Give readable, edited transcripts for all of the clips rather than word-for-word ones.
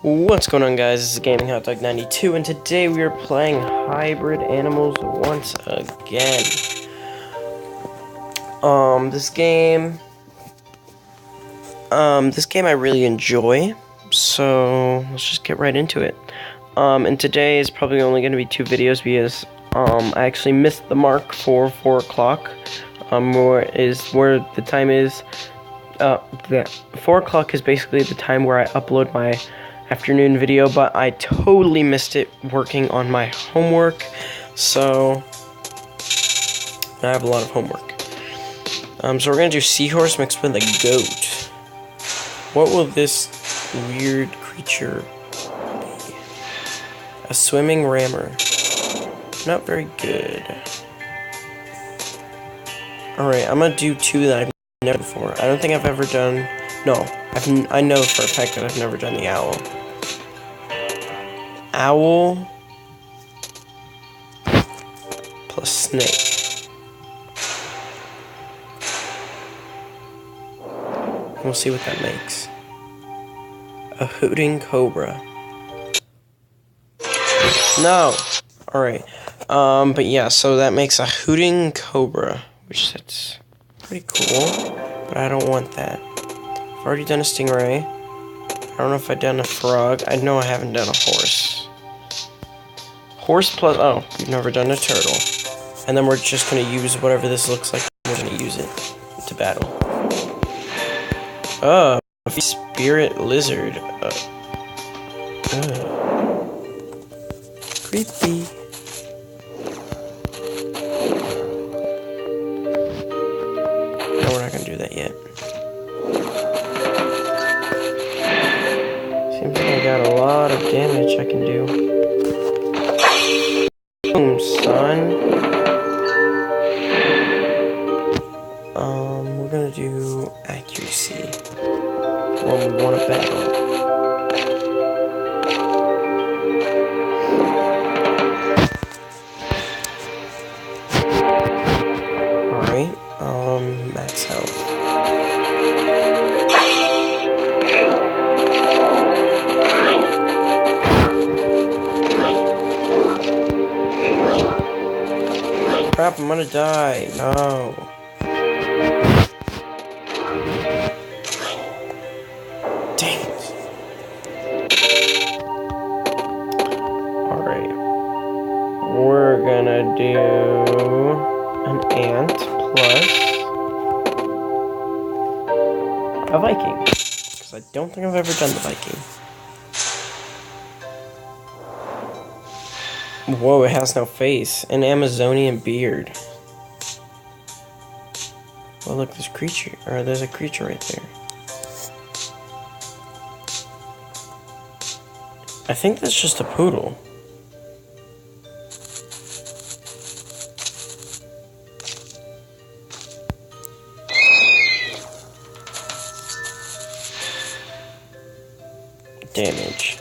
What's going on, guys? This is Gaming Hot Dog 92, and today we are playing Hybrid Animals once again. This game I really enjoy, so let's just get right into it. And today is probably only going to be 2 videos because I actually missed the mark for 4 o'clock. Where the time is. The 4 o'clock is basically the time where I upload my afternoon video, but I totally missed it working on my homework, so I have a lot of homework. So we're gonna do seahorse mixed with a goat. What will this weird creature be? A swimming rammer. Not very good. Alright, I'm gonna do 2 that I've never done before. I don't think I've ever done... No, I know for a fact that I've never done the owl. Owl plus snake. We'll see what that makes. A hooting cobra. No! Alright. But yeah, so that makes a hooting cobra, which that's pretty cool, but I don't want that. I've already done a stingray. I don't know if I've done a frog. I know I haven't done a horse. Horse plus... Oh, we've never done a turtle. And then we're just going to use whatever this looks like. We're going to use it to battle. Oh, a spirit lizard. Creepy. No, we're not going to do that yet. Seems like I got a lot of damage I can do. Boom, son. We're gonna do accuracy. Well, we want to battle. Alright, max health. Crap, I'm gonna die. No. Dang it. Alright. We're gonna do an ant plus a Viking. Because I don't think I've ever done the Viking. Whoa, it has no face. An Amazonian beard. Well, look, there's a creature right there. I think that's just a poodle. Damage.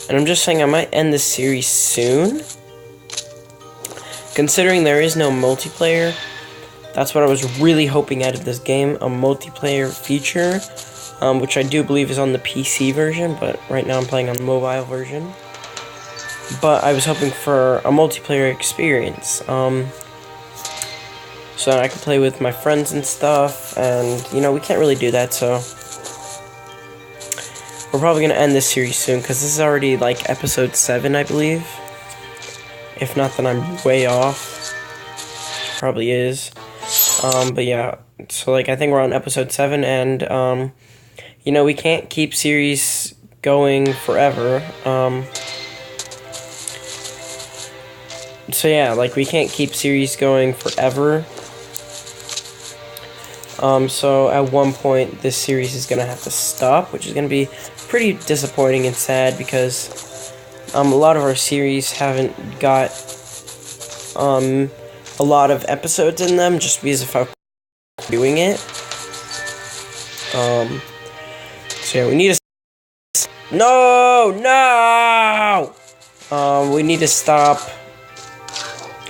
And I'm just saying I might end this series soon. Considering there is no multiplayer, that's what I was really hoping out of this game, a multiplayer feature, which I do believe is on the PC version, but right now I'm playing on the mobile version. But I was hoping for a multiplayer experience, so that I could play with my friends and stuff, and, you know, we can't really do that, so... We're probably going to end this series soon, because this is already, like, episode 7, I believe. If not, then I'm way off. Probably is. But yeah, so, like, I think we're on episode 7, and, you know, we can't keep series going forever. So yeah, like, we can't keep series going forever. So at one point, this series is going to have to stop, which is going to be pretty disappointing and sad because a lot of our series haven't got a lot of episodes in them just because of how doing it. So yeah, we need to... No! We need to stop...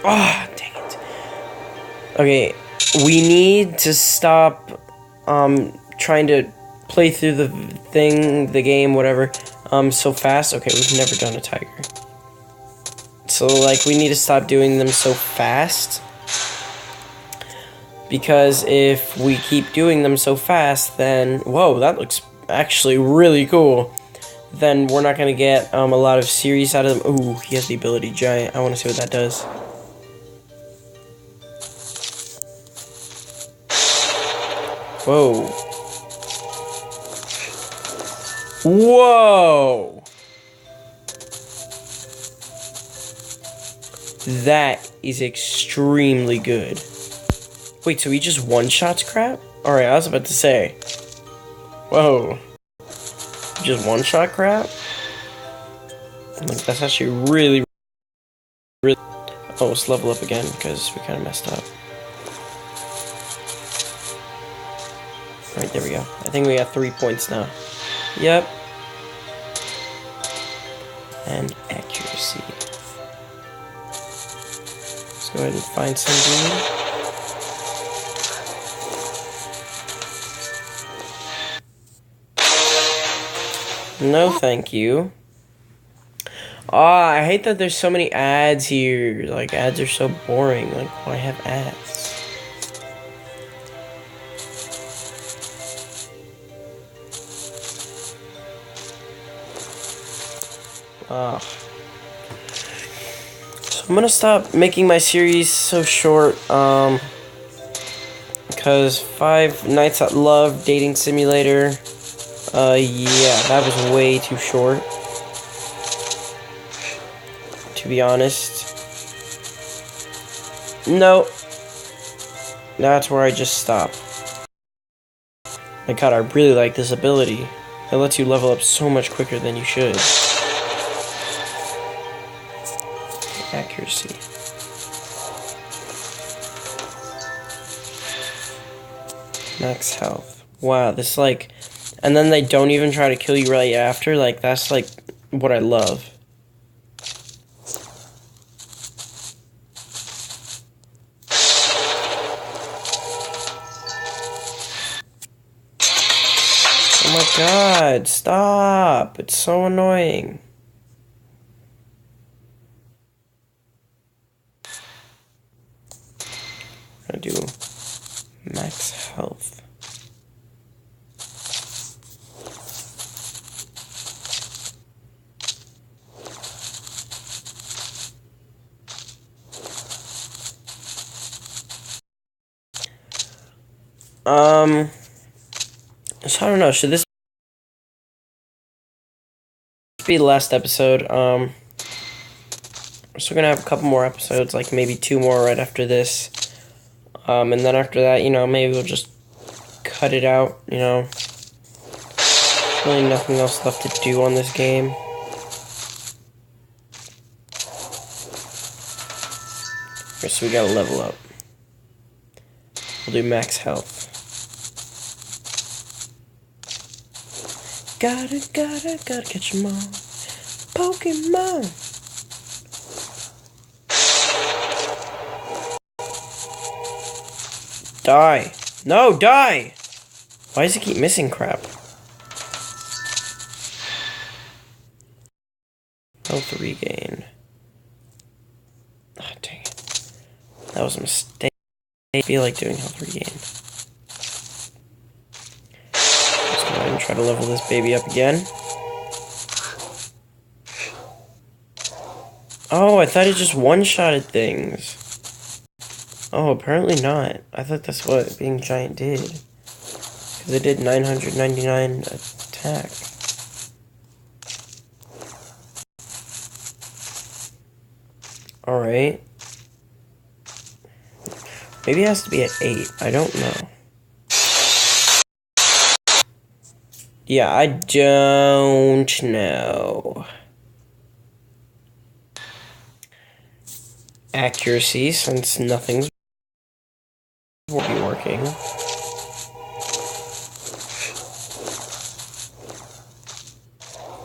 Oh, dang it. Okay, we need to stop trying to play through the game, whatever, so fast. Okay, we've never done a tiger. So, like, we need to stop doing them so fast. Because if we keep doing them so fast, then... Whoa, that looks actually really cool. Then we're not going to get a lot of series out of them. Ooh, he has the ability giant. I want to see what that does. Whoa. Whoa! That is extremely good. Wait, so he just one-shots crap? Alright, I was about to say. Whoa. Just one-shot crap? Like, that's actually really... Oh, let's level up again, because we kind of messed up. Alright, there we go. I think we got 3 points now. Yep. And accuracy. Let's go ahead and find something. No, thank you. I hate that there's so many ads here. Like, ads are so boring. Like, why have ads? So I'm gonna stop making my series so short, because 5 Nights at Love Dating Simulator, yeah, that was way too short, to be honest. No, that's where I just stop. My god, I really like this ability. It lets you level up so much quicker than you should. Accuracy. Max health. Wow, this like... And then they don't even try to kill you right after. Like, that's like what I love. Oh my god, stop! It's so annoying. I'm gonna do max health. So I don't know, should this be the last episode? We're still gonna have a couple more episodes, like maybe 2 more right after this. And then after that, you know, maybe we'll just cut it out, you know. There's really nothing else left to do on this game. Okay, so we gotta level up. We'll do max health. Gotta catch 'em all. Pokemon! Die. No, die! Why does it keep missing crap? Health regain. Ah, dang it. That was a mistake. I feel like doing health regain. Let's go ahead and try to level this baby up again. Oh, I thought it just one-shotted things. Oh, apparently not. I thought that's what being giant did. Because it did 999 attack. Alright. Maybe it has to be at 8. I don't know. Yeah, I don't know. Accuracy, since nothing's will be working.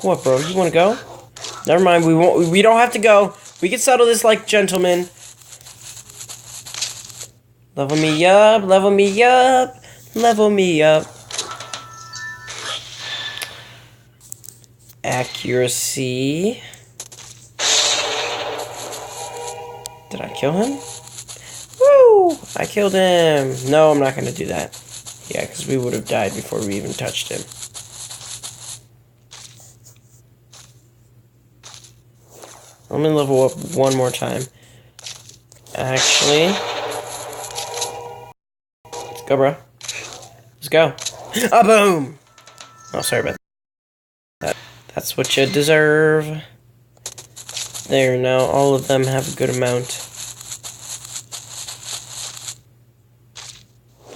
What, bro? You want to go? Never mind. We won't. We don't have to go. We can settle this like gentlemen. Level me up. Level me up. Level me up. Accuracy. Did I kill him? Woo! I killed him. No, I'm not going to do that. Yeah, because we would have died before we even touched him. Let me level up one more time. Actually, let's go, bro. Let's go. Ah, boom! Oh, sorry about that. That's what you deserve. There, now all of them have a good amount.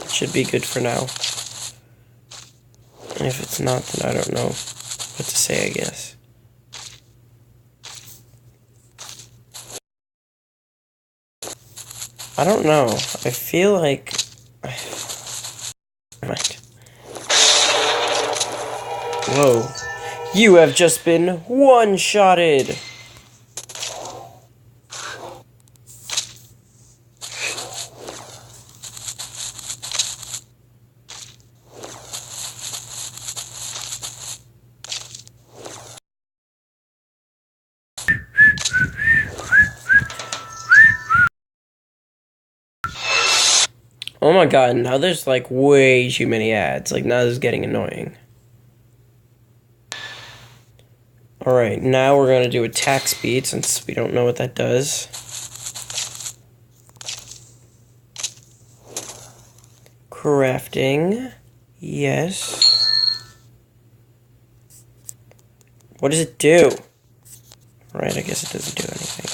It should be good for now. And if it's not, then I don't know what to say, I guess. I don't know. I feel like... Whoa. You have just been one-shotted! Oh my god, now there's like way too many ads. Like now this is getting annoying. Alright, now we're gonna do attack speed since we don't know what that does. Crafting. Yes. What does it do? Right, I guess it doesn't do anything.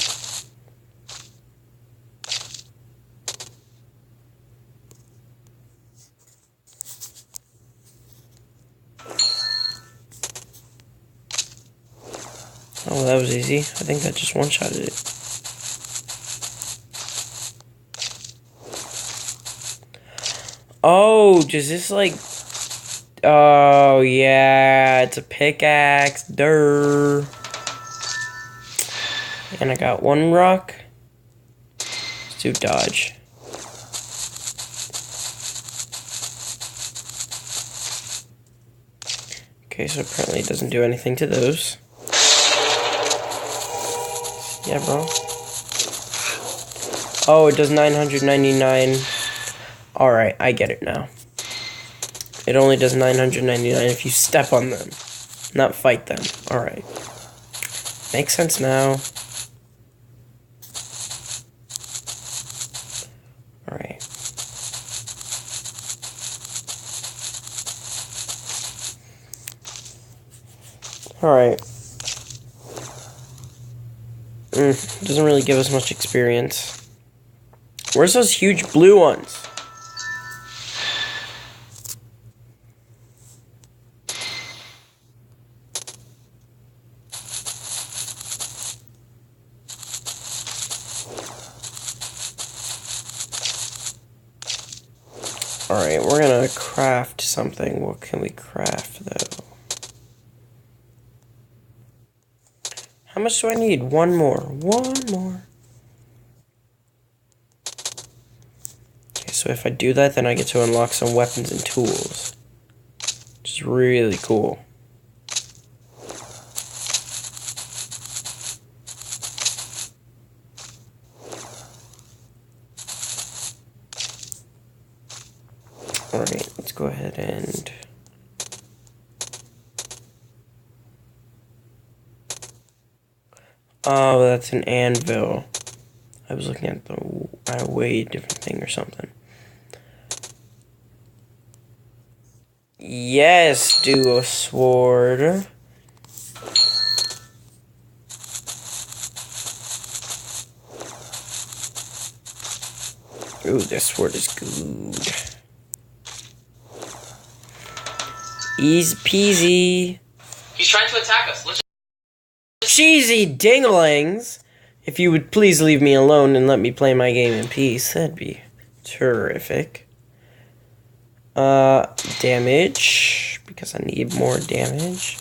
Oh, that was easy. I think that just one-shotted it. Oh, does this like... Oh, yeah, it's a pickaxe. Durr. And I got one rock. Let's do dodge. Okay, so apparently it doesn't do anything to those. Yeah, bro. Oh, it does 999. Alright, I get it now. It only does 999 if you step on them, not fight them. Alright. Makes sense now. Alright. Alright. Doesn't really give us much experience. Where's those huge blue ones? Alright, we're gonna craft something. What can we craft, though? How much do I need? One more. One more. Okay, so if I do that, then I get to unlock some weapons and tools. Which is really cool. Alright, let's go ahead and... Oh, that's an anvil. I was looking at a way different thing or something. Yes, do a sword. Ooh, this sword is good. Easy peasy. He's trying to attack us. Let's Cheesy dinglings! If you would please leave me alone and let me play my game in peace, that'd be terrific. Damage, because I need more damage,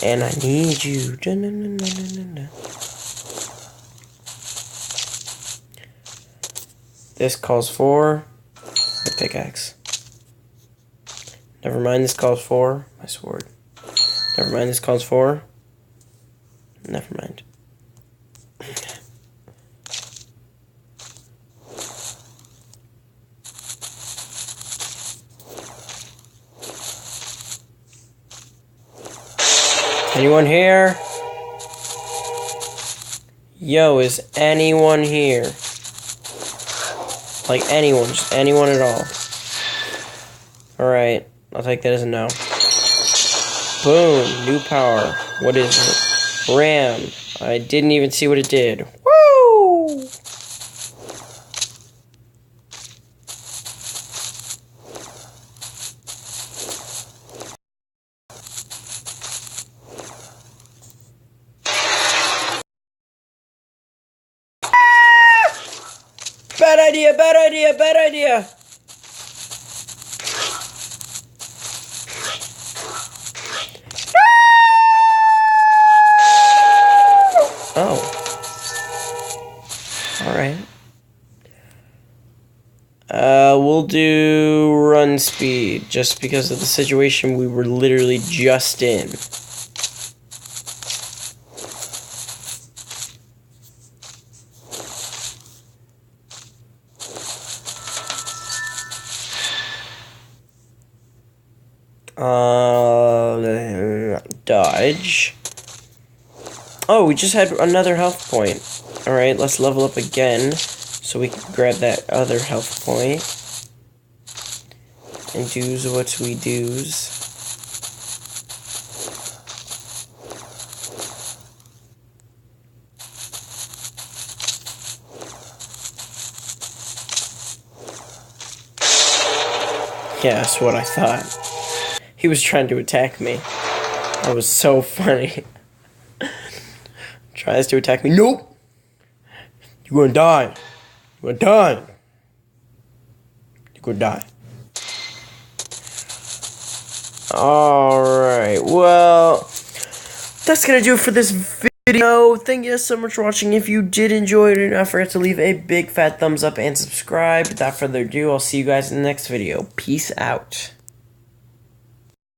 and I need you. This calls for my pickaxe. Never mind, this calls for my sword. Never mind, this calls for Never mind. Anyone here? Yo, is anyone here? Like anyone, just anyone at all. Alright, I'll take that as a no. Boom, new power. What is it? RAM. I didn't even see what it did. Woo! Bad idea, bad idea, bad idea! Oh. Alright. We'll do run speed, just because of the situation we were literally just in. Dodge. Oh, we just had another health point. Alright, let's level up again so we can grab that other health point. And do's what we do's. Yeah, that's what I thought. He was trying to attack me. That was so funny. Tries to attack me. Nope! You're gonna die. You're gonna die. You're gonna die. Alright, well, that's gonna do it for this video. Thank you so much for watching. If you did enjoy it, do not forget to leave a big fat thumbs up and subscribe. Without further ado, I'll see you guys in the next video. Peace out.